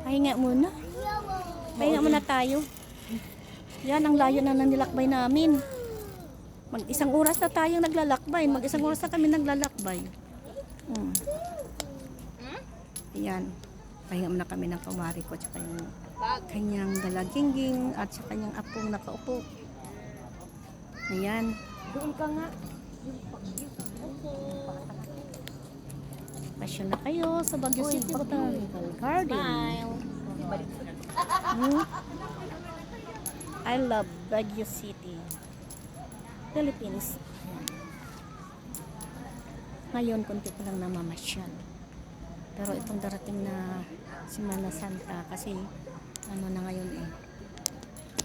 Pahinga muna. Pahinga muna tayo. Yan, ang layo na nilakbay namin. Mag-isang oras na tayong naglalakbay. Mag-isang oras na kami naglalakbay. Yan. Pahinga muna kami ng kumari ko at saka yung kanyang dalagingging at saka kanyang apong nakaupo. Ayan. Doon ka nga. Pasyon na kayo sa Baguio City Botanical Garden. I love Baguio City, Philippines. Ngayon, kunti ko lang namamasyal. Pero itong darating na Semana Santa, kasi ano na ngayon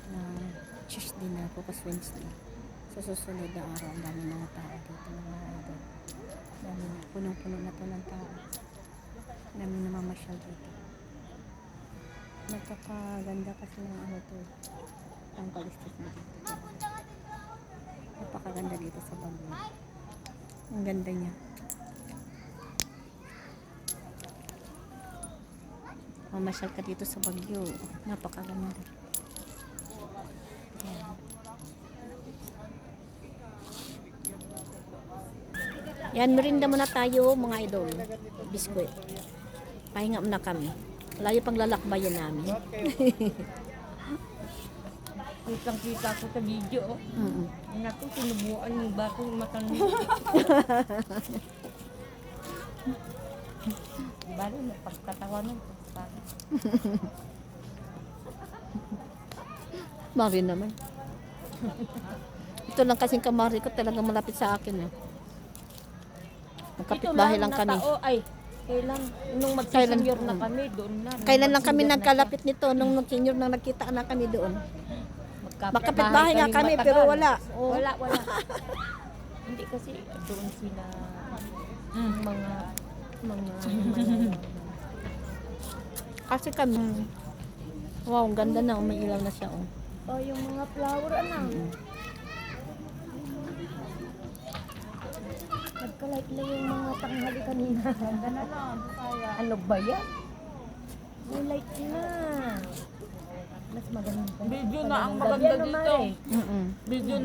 na Tuesday na, bukas Wednesday. Sa susunod na araw, ang dami mga tao dito, mga idol. Dami na, punong-puno na to ng tao. Dami namamasyal dito. Napakaganda kasi ng ano to, ang pag-street mo dito. Napakaganda dito sa Baguio. Ang ganda niya. Mamasyal ka dito sa Baguio. Napakaganda. Yan, merinda muna tayo mga idol. Biskuit. Pahinga muna kami. Layo pang lalakbayan namin. Kitang-kita ko sa video. Naku, sinubuan yung batong matanda. Bali, napagkatawanan ko. Mari naman. Ito lang kasing kamari ko talagang malapit sa akin eh. Magkapit-bahay lang kami. Ay, kailan? Nung mag-senior na kami, doon na. Kailan lang kami nagkalapit nito nung senior na nagkita na kami doon. Magkapit-bahay nga kami pero wala. Wala. Hindi kasi doon sila mga kasi kami. Wow, ang ganda na. May ilaw na siya. Oh, yung mga flower nagka-light lang yung mga tanghali kanina. Ganda na lang. Ano ba yan? May light na. Mas maganda. Video na ang maganda dito. Video na.